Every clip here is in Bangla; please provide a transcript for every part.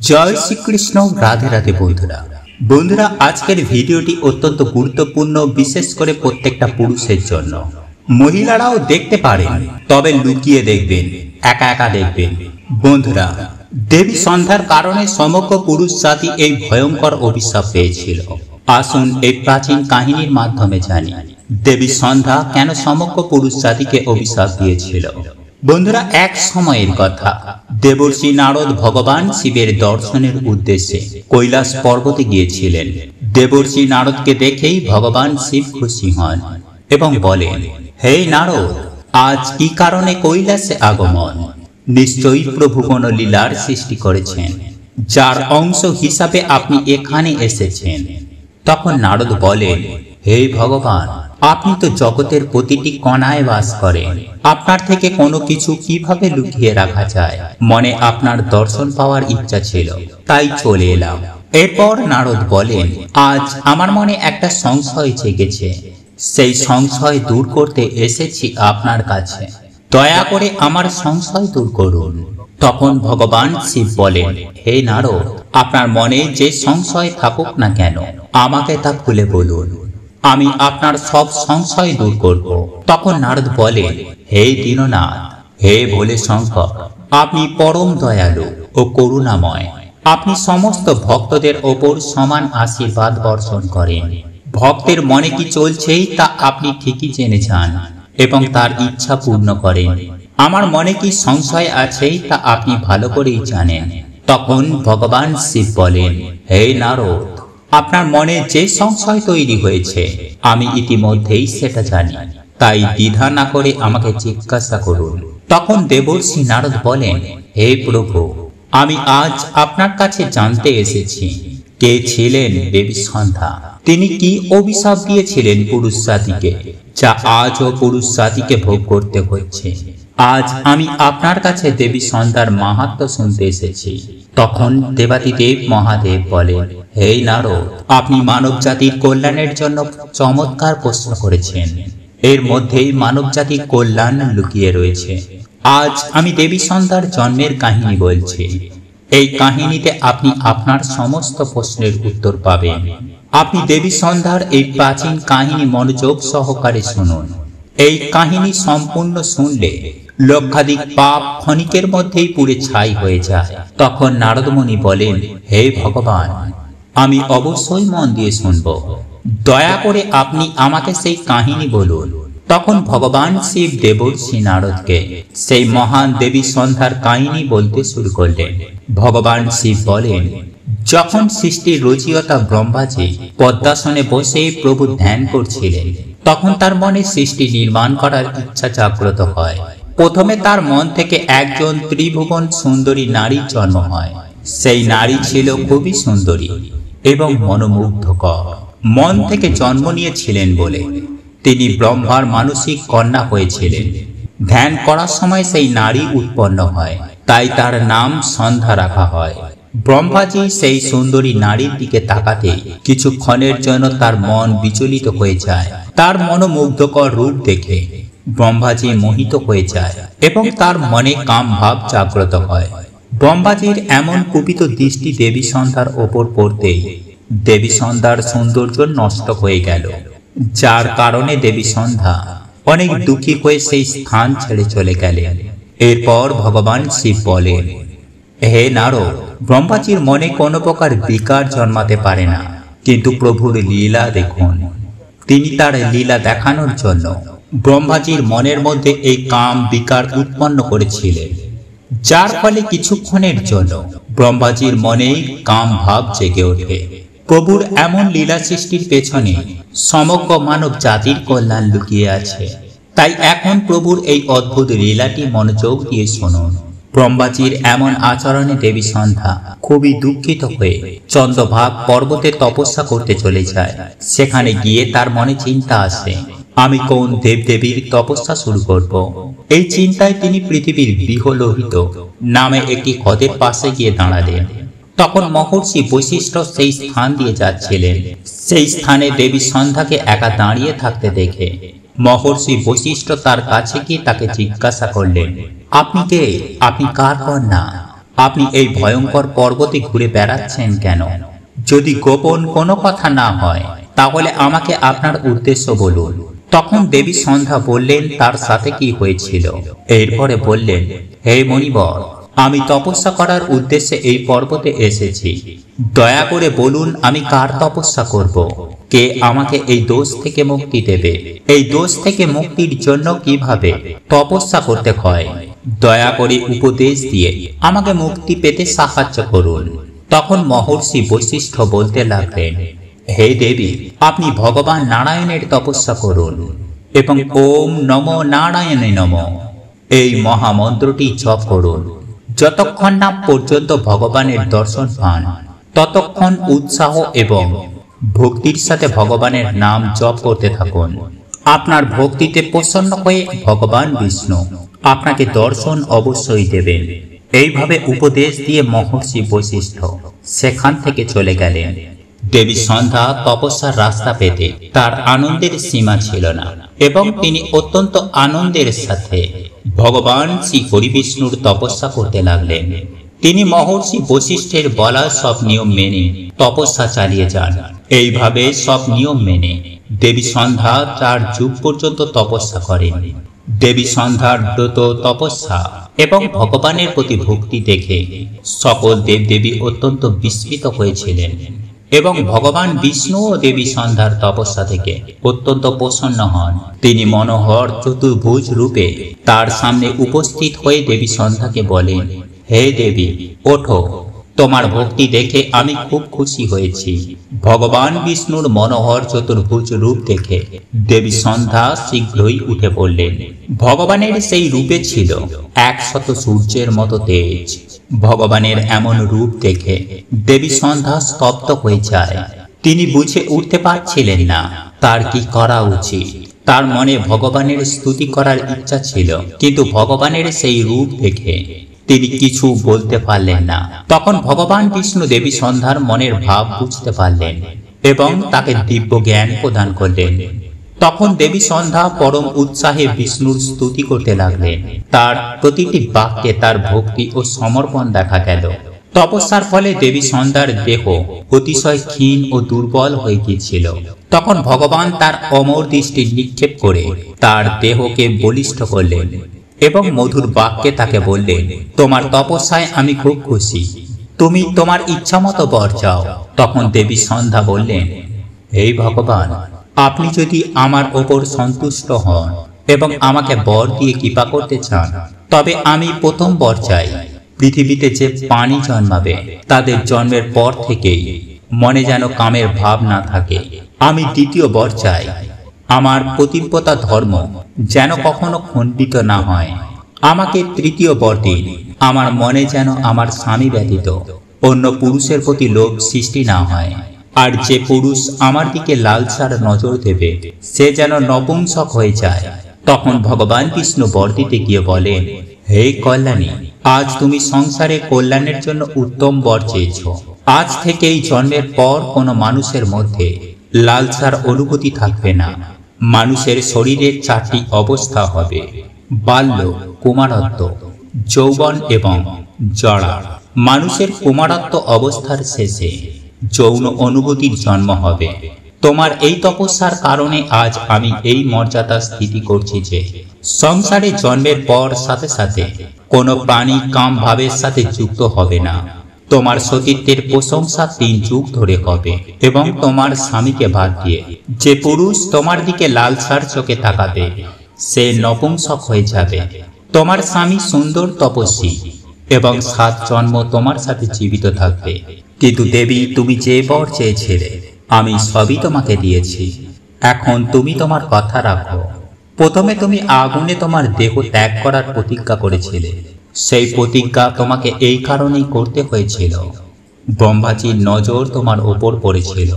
জয় শ্রীকৃষ্ণ। রাধে রাধে বন্ধুরা। বন্ধুরা, আজকের ভিডিওটি অত্যন্ত গুরুত্বপূর্ণ, বিশেষ করে প্রত্যেকটা পুরুষের জন্য। মহিলারাও দেখতে পারেন, তবে লুকিয়ে দেখবেন, একা একা দেখবেন। বন্ধুরা, দেবী সন্ধ্যার কারণে সমগ্র পুরুষ জাতি এই ভয়ঙ্কর অভিশাপ পেয়েছিল। আসুন এই প্রাচীন কাহিনীর মাধ্যমে জানি দেবী সন্ধ্যা কেন সমগ্র পুরুষ জাতিকে অভিশাপ দিয়েছিল। বন্ধুরা, এক সময়ের কথা, দেবর্ষি নারদ ভগবান শিবের দর্শনের উদ্দেশ্যে কৈলাস পর্বতে গিয়েছিলেন। দেবর্ষি নারদকে দেখেই ভগবান শিব খুশি হন এবং বলেন, হে নারদ, আজ কি কারণে কৈলাসে আগমন? নিশ্চয়ই প্রভু কোন লীলার সৃষ্টি করেছেন, যার অংশ হিসাবে আপনি এখানে এসেছেন। তখন নারদ বলেন, হে ভগবান, আপনি তো জগতের প্রতিটি কণায় বাস করেন, আপনার থেকে কোনো কিছু কিভাবে লুকিয়ে রাখা যায়? মনে আপনার দর্শন পাওয়ার ইচ্ছা ছিল, তাই চলে এলাম। এরপর নারদ বলেন, আজ আমার মনে একটা সংশয় জেগেছে, সেই সংশয় দূর করতে এসেছি আপনার কাছে, দয়া করে আমার সংশয় দূর করুন। তখন ভগবান শিব বলেন, হে নারদ, আপনার মনে যে সংশয় থাকুক না কেন, আমাকে তা খুলে বলুন, আমি আপনার সব সংশয় দূর করব। তখন নারদ বলেন, হে দীননাথ, হে ভোলে শঙ্কর, আপনি পরম দয়ালু ও করুণাময়। আপনি সমস্ত ভক্তদের ওপর সমান আশীর্বাদ বর্ষণ করেন। ভক্তের মনে কি চলছেই তা আপনি ঠিকই জেনে যান এবং তার ইচ্ছা পূর্ণ করেন। আমার মনে কি সংশয় আছে তা আপনি ভালো করেই জানেন। তখন ভগবান শিব বলেন, হে নারদ, আপনার মনে যে সংশয় তৈরি হয়েছে আমি ইতিমধ্যেই সেটা জানি, তাই দ্বিধা না করে আমাকে জিজ্ঞাসা করুন। তখন দেবর্ষি নারদ বলেন, হে প্রভু, আমি আজ আপনার কাছে জানতে এসেছি, কে ছিলেন দেবী সন্ধ্যা? তিনি কি অভিশাপ দিয়েছিলেন পুরুষ জাতিকে, যা আজও পুরুষ জাতিকে ভোগ করতে হচ্ছে? আজ আমি আপনার কাছে দেবী সন্ধ্যার মাহাত্ম্য শুনতে এসেছি। তখন দেবাদিদেব মহাদেব বলেন, হে নারদ, আপনি মানব জাতির কল্যাণের জন্য চমৎকার প্রশ্ন করেছেন। এর মধ্যেই মানব জাতির কল্যাণ লুকিয়ে রয়েছে। আজ আমি দেবী সন্ধ্যার জন্মের কাহিনী বলছি। এই কাহিনীতে আপনি আপনার সমস্ত প্রশ্নের উত্তর পাবেন। আপনি দেবী সন্ধ্যার এই প্রাচীন কাহিনী মনোযোগ সহকারে শুনুন। এই কাহিনী সম্পূর্ণ শুনলে লক্ষাধিক পাপ ক্ষণিকের মধ্যেই পুড়ে ছাই হয়ে যায়। তখন নারদমুনি বলেন, হে ভগবান, আমি অবশ্যই মন দিয়ে শুনব, দয়া করে আপনি আমাকে সেই কাহিনী বলুন। তখন ভগবান শিব দেবর্ষি নারদকে সেই মহান দেবী সন্ধ্যার কাহিনী বলতে শুরু করলেন। ভগবান শিব বলেন, যখন সৃষ্টির রচয়িতা ব্রহ্মাজি পদ্মাসনে বসে প্রভু ধ্যান করছিলেন, তখন তার মনে সৃষ্টি নির্মাণ করার ইচ্ছা জাগ্রত হয়। প্রথমে তার মন থেকে একজন ত্রিভুবন সুন্দরী নারীর জন্ম হয়। সেই নারী ছিল খুবই সুন্দরী এবং মনোমুগ্ধকর। মন থেকে জন্ম নিয়েছিলেন বলে তিনি ব্রহ্মার মানসিক কন্যা হয়েছিলেন। ধ্যান করার সময় সেই নারী উৎপন্ন হয়, তাই তার নাম সন্ধ্যা রাখা হয়। ব্রহ্মাজি সেই সুন্দরী নারীর দিকে তাকাতে কিছুক্ষণের জন্য তার মন বিচলিত হয়ে যায়। তার মনোমুগ্ধকর রূপ দেখে ব্রহ্মাজি মোহিত হয়ে যায় এবং তার মনে কাম ভাব জাগ্রত হয়। ব্রহ্মাজির এমন কুপিত দৃষ্টি দেবী সন্ধ্যার ওপর পড়তেই দেবী সন্ধ্যার সৌন্দর্য নষ্ট হয়ে গেল, যার কারণে দেবী সন্ধ্যা অনেক দুঃখী হয়ে সেই স্থান ছেড়ে চলে গেলেন। এরপর ভগবান শিব বলেন, হে নারদ, ব্রহ্মাজির মনে কোনো প্রকার বিকার জন্মাতে পারে না, কিন্তু প্রভুর লীলা দেখুন। তিনি তার লীলা দেখানোর জন্য ব্রহ্মাজির মনের মধ্যে এই কাম বিকার উৎপন্ন করেছিলেন, যার ফলে কিছুক্ষণের জন্য ব্রহ্মাজির মনে কাম ভাব জেগে ওঠে। প্রভুর এমন লীলা সৃষ্টির পেছনে সমগ্র মানব জাতির কল্যাণ লুকিয়ে আছে। তাই এখন প্রভুর এই অদ্ভুত লীলাটি মনোযোগ দিয়ে শুনুন। ব্রহ্মাজির এমন আচরণে দেবী সন্ধ্যা খুবই দুঃখিত হয়ে চন্দ্রভাগ পর্বতে তপস্যা করতে চলে যায়। সেখানে গিয়ে তার মনে চিন্তা আসে, আমি কোন দেবদেবীর তপস্যা শুরু করব। এই চিন্তায় তিনি পৃথিবীর বিহলোহিত নামে একটি হ্রদের পাশে গিয়ে দাঁড়ালেন। তখন মহর্ষি বশিষ্ঠ সেই স্থান দিয়ে যাচ্ছিলেন। সেই স্থানে দেবী সন্ধ্যাকে একা দাঁড়িয়ে থাকতে দেখে মহর্ষি বশিষ্ঠ তার কাছে গিয়ে তাকে জিজ্ঞাসা করলেন, আপনি কে? আপনি কার কন্যা? আপনি এই ভয়ঙ্কর পর্বতে ঘুরে বেড়াচ্ছেন কেন? যদি গোপন কোনো কথা না হয় তাহলে আমাকে আপনার উদ্দেশ্য বলুন। তখন দেবী সন্ধ্যা বললেন তার সাথে কি হয়েছিল। এরপরে বললেন, হে মণিবর, আমি তপস্যা করার উদ্দেশ্যে এই পর্বতে এসেছি। দয়া করে বলুন আমি কার তপস্যা করব? কে আমাকে এই দোষ থেকে মুক্তি দেবে? এই দোষ থেকে মুক্তির জন্য কিভাবে তপস্যা করতে হয় দয়া করে উপদেশ দিয়ে আমাকে মুক্তি পেতে সাহায্য করুন। তখন মহর্ষি বশিষ্ঠ বলতে লাগলেন, হে দেবী, আপনি ভগবান নারায়ণের তপস্যা করুন এবং ওম নমো নারায়ণে নমঃ এই মহামন্ত্রটি জপ করুন। যতক্ষণ না পর্যন্ত ভগবানের দর্শন পান ততক্ষণ উৎসাহ এবং ভক্তির সাথে ভগবানের নাম জপ করতে থাকুন। আপনার ভক্তিতে প্রসন্ন হয়ে ভগবান বিষ্ণু আপনাকে দর্শন অবশ্যই দেবেন। এইভাবে উপদেশ দিয়ে মহর্ষি বশিষ্ঠ সেখান থেকে চলে গেলেন। দেবী সন্ধ্যা তপস্যার রাস্তা পেতে তার আনন্দের সীমা ছিল না এবং তিনি অত্যন্ত আনন্দের সাথে ভগবান শ্রী হরি বিষ্ণুর তপস্যা করতে লাগলেন। তিনি মহর্ষি বশিষ্ঠের বলা সব নিয়ম মেনে তপস্যা চালিয়ে যান। এইভাবে সব নিয়ম মেনে দেবী সন্ধ্যা 4 যুগ পর্যন্ত তপস্যা করেন। দেবী সন্ধ্যার ব্রত তপস্যা এবং ভগবানের প্রতি ভক্তি দেখে সকল দেবদেবী অত্যন্ত বিস্মিত হয়েছিলেন এবং ভগবান বিষ্ণু ও দেবী সন্ধ্যার তপস্যা থেকে অত্যন্ত প্রসন্ন হন। তিনি মনোহর চতুর্ভুজ রূপে তার সামনে উপস্থিত হয়ে দেবী সন্ধ্যাকে বলেন, হে দেবী, ওঠো, তোমার ভক্তি দেখে আমি খুব খুশি হয়েছি। ভগবান বিষ্ণুর মনোহর চতুর্ভুজ রূপ দেখে দেবী সন্ধ্যা শীঘ্রই উঠে পড়লেন। ভগবানের সেই রূপে ছিল 100 সূর্যের মতো তেজ। ভগবানের এমন রূপ দেখে দেবী সন্ধ্যা স্তব্ধ হয়ে যায়। তিনি বুঝে উঠতে পারছিলেন না তার কি করা উচিত। তার মনে ভগবানের স্তুতি করার ইচ্ছা ছিল, কিন্তু ভগবানের সেই রূপ দেখে তিনি কিছু বলতে পারলেন না। তখন ভগবান বিষ্ণু দেবী সন্ধ্যার মনের ভাব বুঝতে পারলেন এবং তাকে দিব্য জ্ঞান প্রদান করলেন। তখন দেবী সন্ধ্যা পরম উৎসাহে বিষ্ণুর স্তুতি করতে লাগলেন। তার প্রতিটি বাক্যে তার ভক্তি ও সমর্পণ দেখা গেল। তপস্যার ফলে দেবী সন্ধ্যার দেহ অতিশয় ক্ষীণ ও দুর্বল হয়ে গিয়েছিল। তখন ভগবান তার অমর দৃষ্টি নিক্ষেপ করে তার দেহকে বলিষ্ঠ করলেন এবং মধুর বাক্যে তাকে বললেন, তোমার তপস্যায় আমি খুব খুশি, তুমি তোমার ইচ্ছা মতো বর চাও। তখন দেবী সন্ধ্যা বললেন, হে ভগবান, আপনি যদি আমার ওপর সন্তুষ্ট হন এবং আমাকে বর দিয়ে কৃপা করতে চান তবে আমি প্রথম বর চাই, পৃথিবীতে যে প্রাণী জন্মাবে তাদের জন্মের পর থেকেই মনে যেন কামের ভাব না থাকে। আমি দ্বিতীয় বর চাই, আমার পতিব্রতা ধর্ম যেন কখনো খণ্ডিত না হয়। আমাকে তৃতীয় বর দিন, আমার মনে যেন আমার স্বামী ব্যতীত অন্য পুরুষের প্রতি লোভ সৃষ্টি না হয়। আর যে পুরুষ আমার দিকে লালসার নজর দেবে সে যেন নপুংসক হয়ে যায়। তখন ভগবান বিষ্ণু বর দিতে গিয়ে বলেন, হে কল্যাণী, আজ তুমি সংসারে কল্যাণের জন্য উত্তম বর চেয়েছ। আজ থেকেই জন্মের পর কোনো মানুষের মধ্যে লালসার অনুভূতি থাকবে না। মানুষের শরীরের 4টি অবস্থা হবে, বাল্য, কুমারত্ব, যৌবন এবং জরা। মানুষের কুমারত্ব অবস্থার শেষে যৌন অনুভূতির জন্ম হবে। তোমার এই তপস্যার কারণে আজ আমি এই মর্যাদা স্থিতি করছি যে সংসারে জন্মের পর সাথে সাথে কোনো প্রাণী কাম ভাবের সাথে যুক্ত হবে না। তোমার সতীত্বের প্রশংসা 3 যুগ ধরে হবে এবং তোমার স্বামীকে বাদ দিয়ে যে পুরুষ তোমার দিকে লালসার চোখে তাকাবে সে নপুংসক হয়ে যাবে। তোমার স্বামী সুন্দর তপস্বী এবং 7 জন্ম তোমার সাথে জীবিত থাকবে। কিন্তু দেবী, তুমি যে বর চেয়েছিলে আমি সবই তোমাকে দিয়েছি। এখন তুমি তোমার কথা রাখো। প্রথমে তুমি আগুনে তোমার দেহ ত্যাগ করার প্রতিজ্ঞা করেছিলে। সেই প্রতিজ্ঞা তোমাকে এই কারণেই করতে হয়েছিল, ব্রহ্মাজির নজর তোমার ওপর পড়েছিল।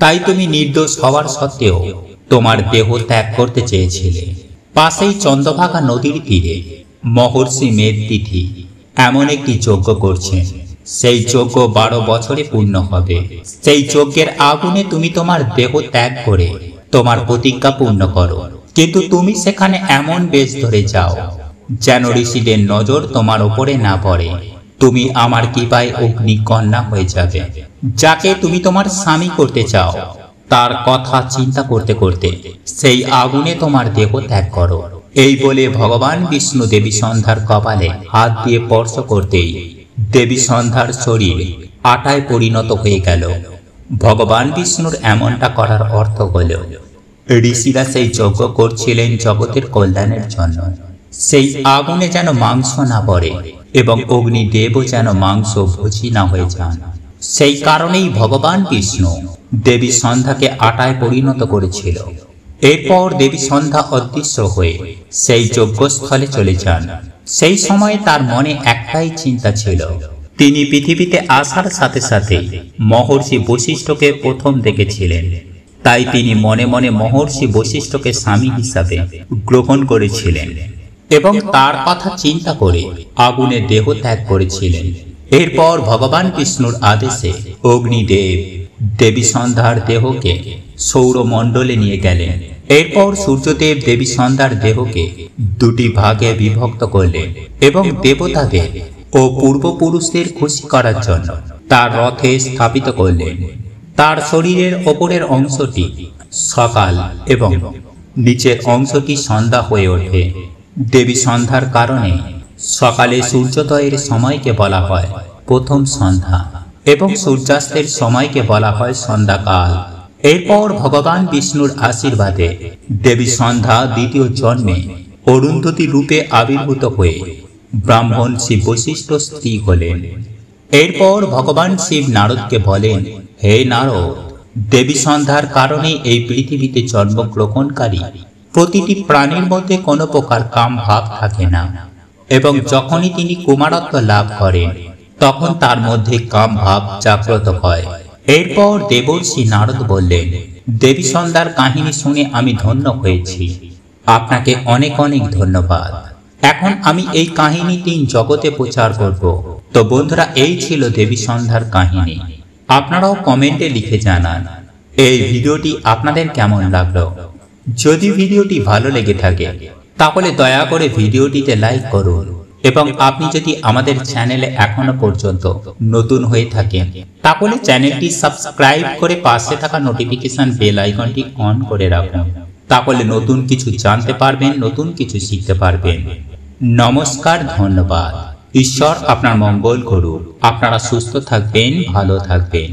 তাই তুমি নির্দোষ হওয়ার সত্ত্বেও তোমার দেহ ত্যাগ করতে চেয়েছিলে। পাশেই চন্দ্রভাগা নদীর তীরে মহর্ষি মেদতিথি এমন একটি যজ্ঞ করছেন। সেই যজ্ঞ 12 বছরে পূর্ণ হবে। সেই যজ্ঞের আগুনে তুমি তোমার দেহ ত্যাগ করে তোমার প্রতিজ্ঞা পূর্ণ করো। কিন্তু তুমি সেখানে এমন বেশ ধরে যাও যেন ঋষিদের নজর তোমার উপরে না পড়ে তুমি আমার কৃপায় অগ্নিকন্যা হয়ে যাবে। যাকে তুমি তোমার স্বামী করতে চাও তার কথা চিন্তা করতে করতে সেই আগুনে তোমার দেহ ত্যাগ করো। এই বলে ভগবান বিষ্ণু দেবী সন্ধ্যার কপালে হাত দিয়ে স্পর্শ করতেই দেবী সন্ধ্যার শরীর আটায় পরিণত হয়ে গেল। ভগবান বিষ্ণুর এমনটা করার অর্থ হল ঋষিরা সেই যজ্ঞ করছিলেন জগতের কল্যাণের জন্য। সেই আগুনে যেন মাংস না পড়ে এবং অগ্নিদেবও যেন মাংস ভোজি না হয়ে যান। সেই কারণেই ভগবান বিষ্ণু দেবী সন্ধ্যাকে আটায় পরিণত করেছিল। এরপর দেবী সন্ধ্যা অদৃশ্য হয়ে সেই যজ্ঞস্থলে চলে যান। সেই সময় তার মনে একটাই চিন্তা ছিল, তিনি পৃথিবীতে আসার সাথে সাথে মহর্ষি বশিষ্ঠকে প্রথম দেখেছিলেন। তাই তিনি মনে মনে মহর্ষি বশিষ্ঠকে স্বামী হিসাবে গ্রহণ করেছিলেন এবং তার কথা চিন্তা করে আগুনে দেহ ত্যাগ করেছিলেন। এরপর ভগবান বিষ্ণুর আদেশে অগ্নিদেব দেবী সন্ধ্যার দেহকে সৌরমণ্ডলে নিয়ে গেলেন। এরপর সূর্যদেব দেবী সন্ধ্যার দেহকে দুটি ভাগে বিভক্ত করলেন এবং দেবতাদের ও পূর্বপুরুষদের খুশি করার জন্য তার রথে স্থাপিত করলেন। তার শরীরের ওপরের অংশটি সকাল এবং নিচের অংশটি সন্ধ্যা হয়ে ওঠে। দেবী সন্ধ্যার কারণে সকালে সূর্যোদয়ের সময়কে বলা হয় প্রথম সন্ধ্যা এবং সূর্যাস্তের সময়কে বলা হয় সন্ধ্যাকাল। এরপর ভগবান বিষ্ণুর আশীর্বাদে দেবী সন্ধ্যা দ্বিতীয় জন্মে অরুন্ধতী রূপে আবির্ভূত হয়ে ব্রাহ্মণ শিব বশিষ্ঠ স্ত্রী হলেন। এরপর ভগবান শিব নারদকে বলেন, হে নারদ, দেবী সন্ধ্যার কারণে এই পৃথিবীতে জন্মগ্রহণকারী প্রতিটি প্রাণীর মধ্যে কোনো প্রকার কাম ভাব থাকে না এবং যখনই তিনি কুমারত্ব লাভ করেন তখন তার মধ্যে কাম ভাব জাগ্রত হয়। এরপর দেবর্ষি নারদ বললেন, দেবী সন্ধ্যার কাহিনী শুনে আমি ধন্য হয়েছি। আপনাকে অনেক অনেক ধন্যবাদ। এখন আমি এই কাহিনীটি জগতে প্রচার করব। তো বন্ধুরা, এই ছিল দেবী সন্ধ্যার কাহিনী। আপনারাও কমেন্টে লিখে জানান এই ভিডিওটি আপনাদের কেমন লাগলো। যদি ভিডিওটি ভালো লেগে থাকে তাহলে দয়া করে ভিডিওটিতে লাইক করুন এবং আপনি যদি আমাদের চ্যানেলে এখনো পর্যন্ত নতুন হয়ে থাকেন তাহলে চ্যানেলটি সাবস্ক্রাইব করে পাশে থাকা নোটিফিকেশন বেল আইকনটি অন করে রাখুন। তাহলে নতুন কিছু জানতে পারবেন, নতুন কিছু শিখতে পারবেন। নমস্কার, ধন্যবাদ। ঈশ্বর আপনার মঙ্গল করুক। আপনারা সুস্থ থাকবেন, ভালো থাকবেন।